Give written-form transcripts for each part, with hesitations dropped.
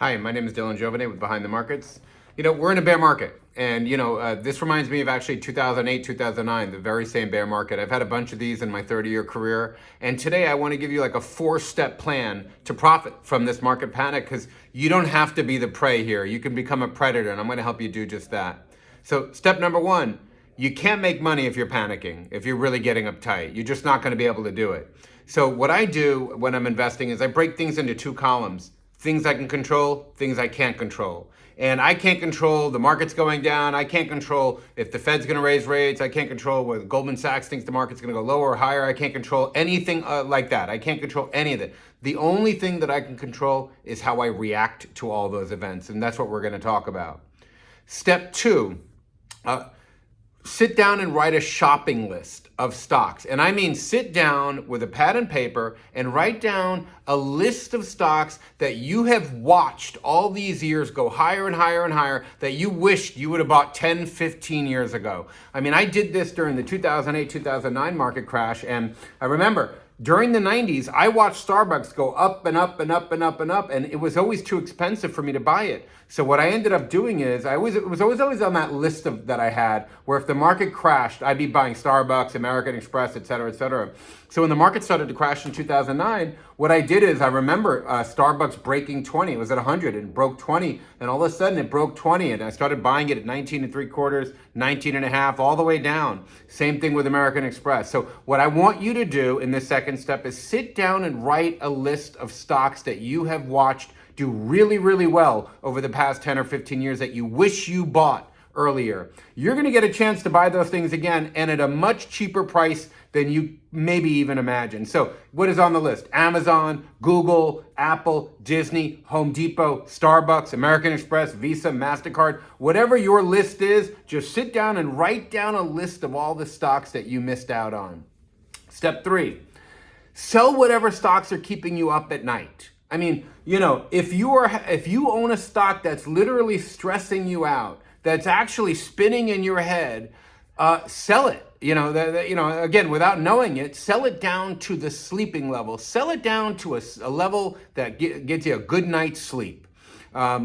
Hi, my name is Dylan Jovine with Behind the Markets. We're in a bear market. And, this reminds me of actually 2008, 2009, the very same bear market. I've had a bunch of these in my 30-year career. And today I want to give you like a 4-step plan to profit from this market panic, because you don't have to be the prey here. You can become a predator, and I'm going to help you do just that. So step number one, you can't make money if you're panicking, if you're really getting uptight. You're just not going to be able to do it. So what I do when I'm investing is I break things into 2 columns. Things I can control, things I can't control. And I can't control the market's going down. I can't control if the Fed's going to raise rates. I can't control whether Goldman Sachs thinks the market's going to go lower or higher. I can't control anything like that. I can't control any of it. The only thing that I can control is how I react to all those events. And that's what we're going to talk about. Step 2, sit down and write a shopping list of stocks. And I mean sit down with a pad and paper and write down a list of stocks that you have watched all these years go higher and higher and higher, that you wished you would have bought 10, 15 years ago. I mean, I did this during the 2008, 2009 market crash. And I remember during the 90s, I watched Starbucks go up and up and up and up and up, and it was always too expensive for me to buy it. So what I ended up doing is it was always on that list that I had, where if the market crashed, I'd be buying Starbucks, American Express, et cetera, et cetera. So when the market started to crash in 2009, what I did is I remember Starbucks breaking 20. It was at 100 and broke 20, and all of a sudden it broke 20, and I started buying it at 19 and 3/4, 19 and a half, all the way down. Same thing with American Express. So what I want you to do in this second step is sit down and write a list of stocks that you have watched do really, really well over the past 10 or 15 years that you wish you bought earlier. You're going to get a chance to buy those things again, and at a much cheaper price than you maybe even imagine. So what is on the list? Amazon, Google, Apple, Disney, Home Depot, Starbucks, American Express, Visa, MasterCard. Whatever your list is, just sit down and write down a list of all the stocks that you missed out on. Step 3, sell whatever stocks are keeping you up at night. I mean, if you own a stock that's literally stressing you out, that's actually spinning in your head, sell it. Again, without knowing it, sell it down to the sleeping level. Sell it down to a level that gets you a good night's sleep.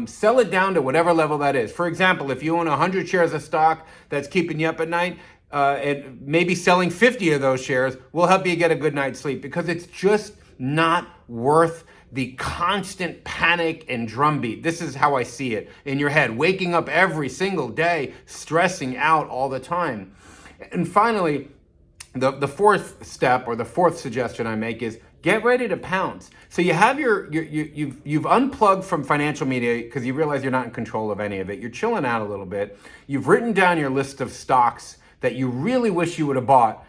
Sell it down to whatever level that is. For example, if you own 100 shares of stock that's keeping you up at night, and maybe selling 50 of those shares will help you get a good night's sleep, because it's just not worth the constant panic and drumbeat. This is how I see it in your head, waking up every single day, stressing out all the time. And finally, the fourth step, or the fourth suggestion I make, is get ready to pounce. So you have you've unplugged from financial media because you realize you're not in control of any of it. You're chilling out a little bit. You've written down your list of stocks that you really wish you would have bought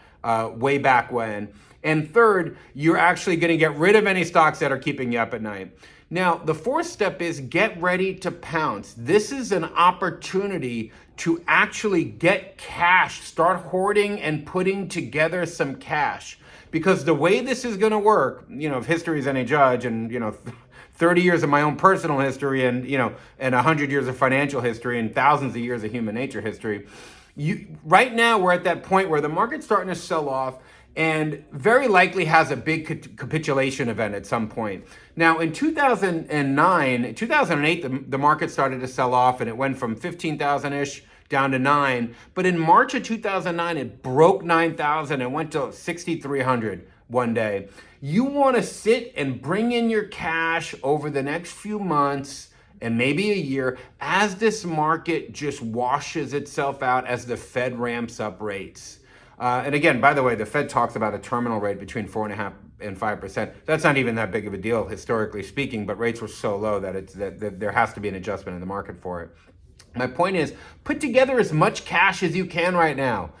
way back when. And third, you're actually going to get rid of any stocks that are keeping you up at night. Now, the fourth step is get ready to pounce. This is an opportunity to actually get cash, start hoarding and putting together some cash. Because the way this is going to work, if history is any judge, and 30 years of my own personal history, and 100 years of financial history, and thousands of years of human nature history, right now we're at that point where the market's starting to sell off, and very likely has a big capitulation event at some point. Now, in 2008, the market started to sell off, and it went from 15,000-ish down to 9. But in March of 2009, it broke 9,000 and went to 6,300 one day. You want to sit and bring in your cash over the next few months and maybe a year as this market just washes itself out, as the Fed ramps up rates. And again, by the way, the Fed talks about a terminal rate between 4.5% and 5%. That's not even that big of a deal, historically speaking, but rates were so low that that there has to be an adjustment in the market for it. My point is, put together as much cash as you can right now.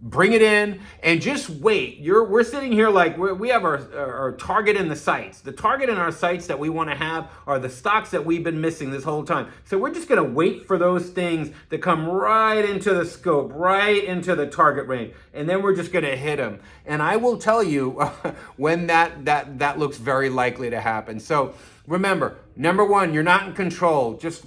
Bring it in and just wait. We're sitting here like we have our target in the sights. The target in our sights that we want to have are the stocks that we've been missing this whole time. So we're just going to wait for those things to come right into the scope, right into the target range, and then we're just going to hit them. And I will tell you when that looks very likely to happen. So remember, number one, you're not in control. Just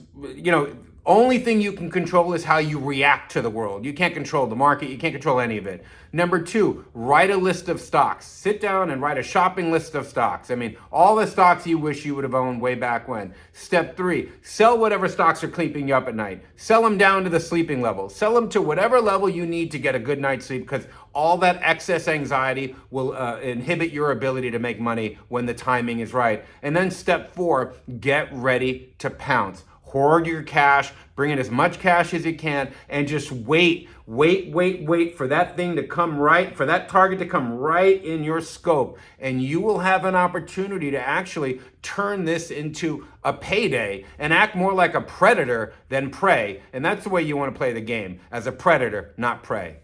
Only thing you can control is how you react to the world. You can't control the market. You can't control any of it. Number two, write a list of stocks. Sit down and write a shopping list of stocks. I mean, all the stocks you wish you would have owned way back when. Step three, sell whatever stocks are keeping you up at night. Sell them down to the sleeping level. Sell them to whatever level you need to get a good night's sleep, because all that excess anxiety will inhibit your ability to make money when the timing is right. And then step four, get ready to pounce. Hoard your cash, bring in as much cash as you can, and just wait for that thing to come right, for that target to come right in your scope. And you will have an opportunity to actually turn this into a payday and act more like a predator than prey. And that's the way you want to play the game, as a predator, not prey.